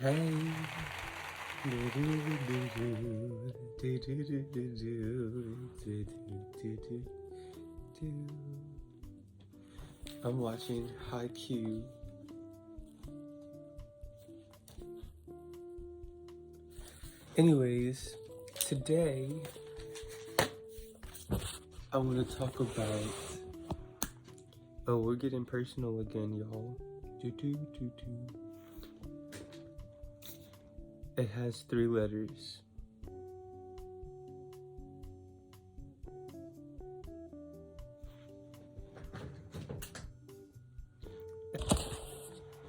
Hey. I'm watching Haikyuu. Anyways, today I want to talk about. Oh, we're getting personal again, y'all. It has 3 letters.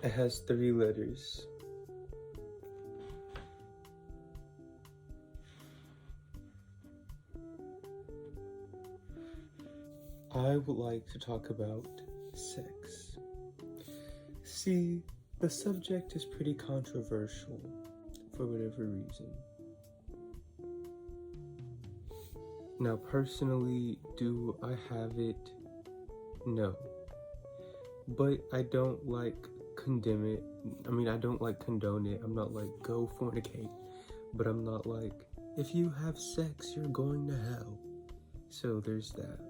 It has 3 letters. I would like to talk about sex. See, the subject is pretty controversial for whatever reason. Now, personally, do I have it? No. But I don't condemn it. I don't condone it. I'm not go fornicate. But I'm not if you have sex, you're going to hell. So there's that.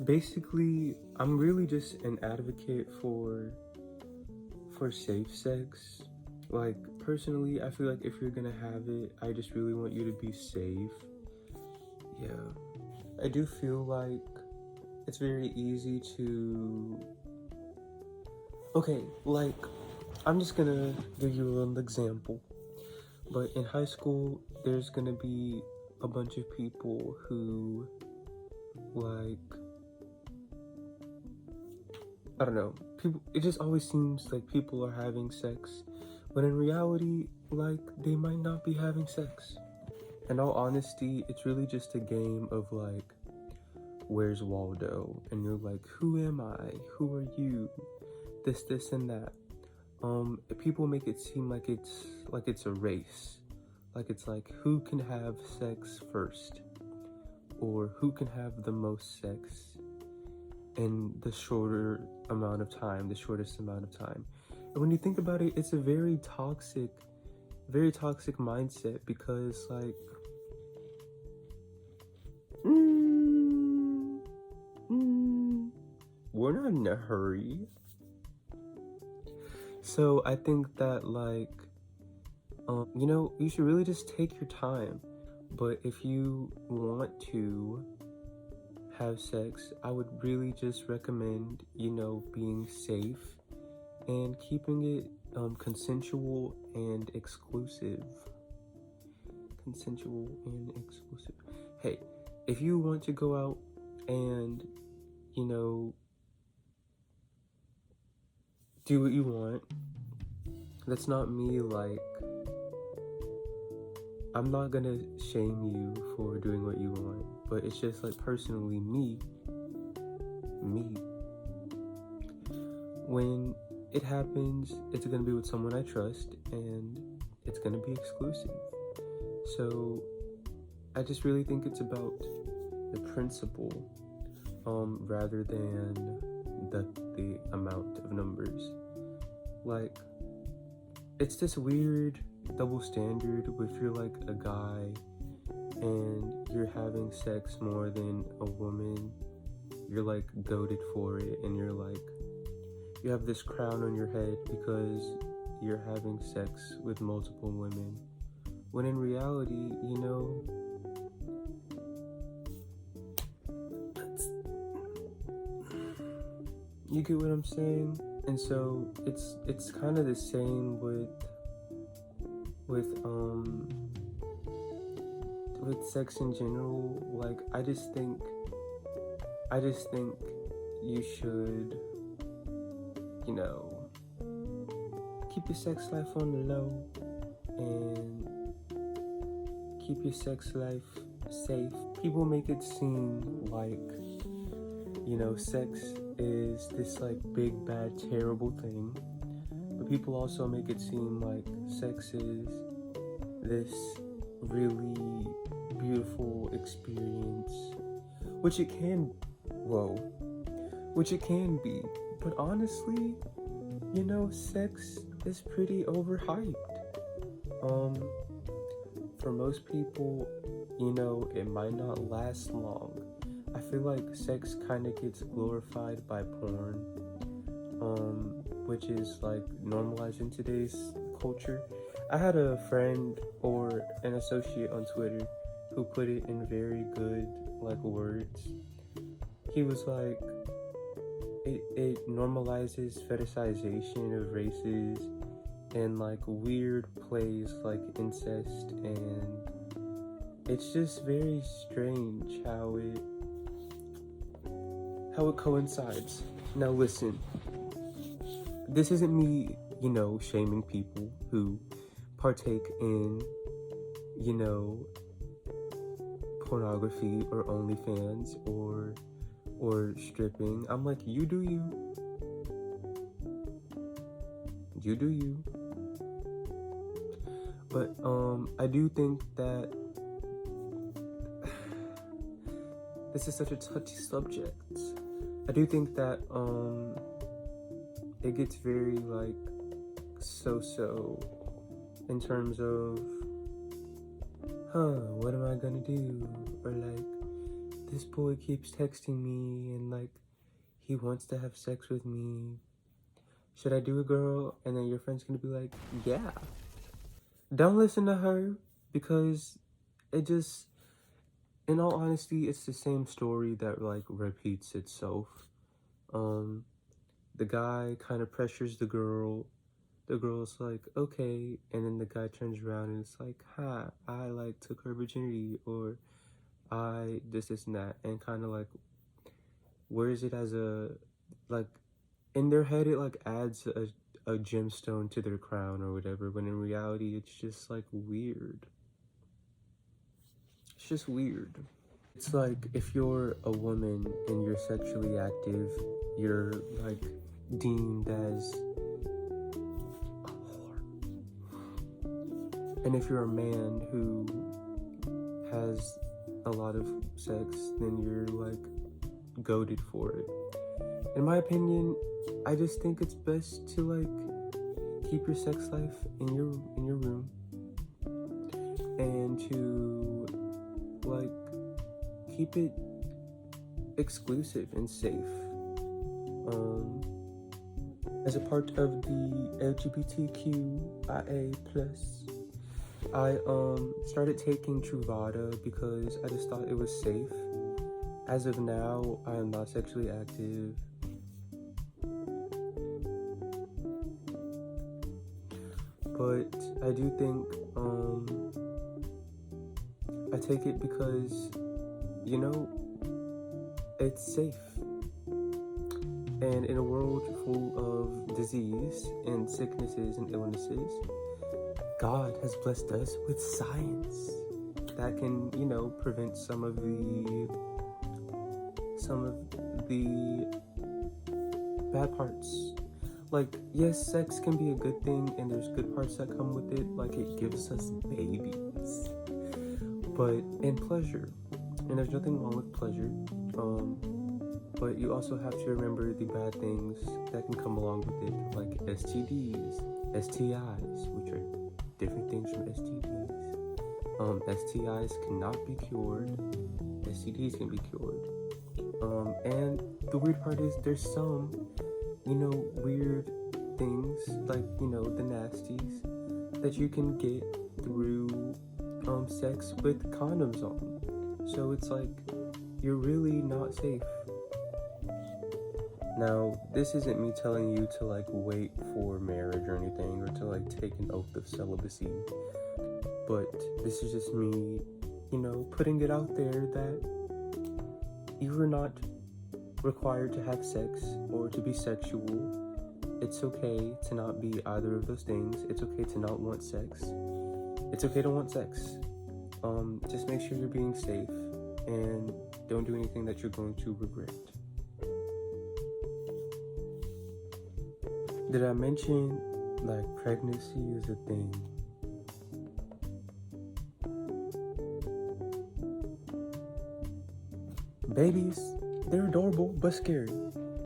Basically, I'm really just an advocate for safe sex. Personally, I feel if you're gonna have it, I just really want you to be safe. Yeah. I do feel it's very easy to... Okay, I'm just gonna give you a little example. But in high school, there's gonna be a bunch of people who, I don't know, it just always seems like people are having sex, but in reality, they might not be having sex. In all honesty, it's really just a game of where's Waldo? And you're who am I? Who are you? This, and that. People make it seem like it's a race. It's who can have sex first? Or who can have the most sex in the shortest amount of time. And when you think about it, it's a very toxic mindset because we're not in a hurry. So I think that you should really just take your time. But if you want to have sex, I would really just recommend, being safe and keeping it consensual and exclusive. Hey, if you want to go out and, do what you want, that's not me, I'm not gonna shame you for doing what you want, but it's just personally me. When it happens, it's gonna be with someone I trust and it's gonna be exclusive. So I just really think it's about the principle rather than the amount of numbers. It's this weird double standard if you're a guy and you're having sex more than a woman, you're goated for it, and you're you have this crown on your head because you're having sex with multiple women, when in reality, you get what I'm saying? And so it's kind of the same with sex in general. I just think you should, keep your sex life on the low and keep your sex life safe. People make it seem sex is this big, bad, terrible thing. But people also make it seem sex is this really beautiful experience, which it can be. But honestly, sex is pretty overhyped. Um, for most people, you know, it might not last long. I feel like sex kind of gets glorified by porn, which is like normalized in today's culture. I had a friend or an associate on Twitter who put it in very good like words. He was like, it normalizes fetishization of races and like weird plays like incest, and it's just very strange how it coincides. Now listen, this isn't me, you know, shaming people who partake in, you know, pornography or OnlyFans or stripping. I'm like, you do you. You do you. But I do think that this is such a touchy subject. I do think that it gets very like so in terms of what am I gonna do? Or like, this boy keeps texting me and like he wants to have sex with me. Should I do it, girl? And then your friend's gonna be like, yeah. Don't listen to her, because it just, in all honesty, it's the same story that like repeats itself. The guy kind of pressures the girl. The girl's like, okay, and then the guy turns around and it's like, ha, I like took her virginity, or I this and that, and kind of like wears it as a, like, in their head it like adds a gemstone to their crown or whatever, when in reality it's just like weird. It's just weird. It's like if you're a woman and you're sexually active, you're like deemed as a whore. And if you're a man who has a lot of sex, then you're like goated for it. In my opinion, I just think it's best to like keep your sex life in your room, and to like keep it exclusive and safe. As a part of the LGBTQIA+, I started taking Truvada because I just thought it was safe. As of now, I am not sexually active. But I do think I take it because, you know, it's safe. And in a world full of disease and sicknesses and illnesses, God has blessed us with science that can, you know, prevent some of the bad parts. Like, yes, sex can be a good thing, and there's good parts that come with it, like it gives us babies, and pleasure, and there's nothing wrong with pleasure, but you also have to remember the bad things that can come along with it, like STDs, STIs, which are different things from STDs. STIs cannot be cured, STDs can be cured, and the weird part is there's some, you know, weird things, like, you know, the nasties that you can get through sex with condoms on. So it's like, you're really not safe. Now, this isn't me telling you to like wait for marriage or anything, or to like take an oath of celibacy, but this is just me, you know, putting it out there that you are not required to have sex or to be sexual. It's okay to not be either of those things. It's okay to not want sex. It's okay to want sex. Just make sure you're being safe and don't do anything that you're going to regret. Did I mention like pregnancy is a thing? Babies, they're adorable but scary.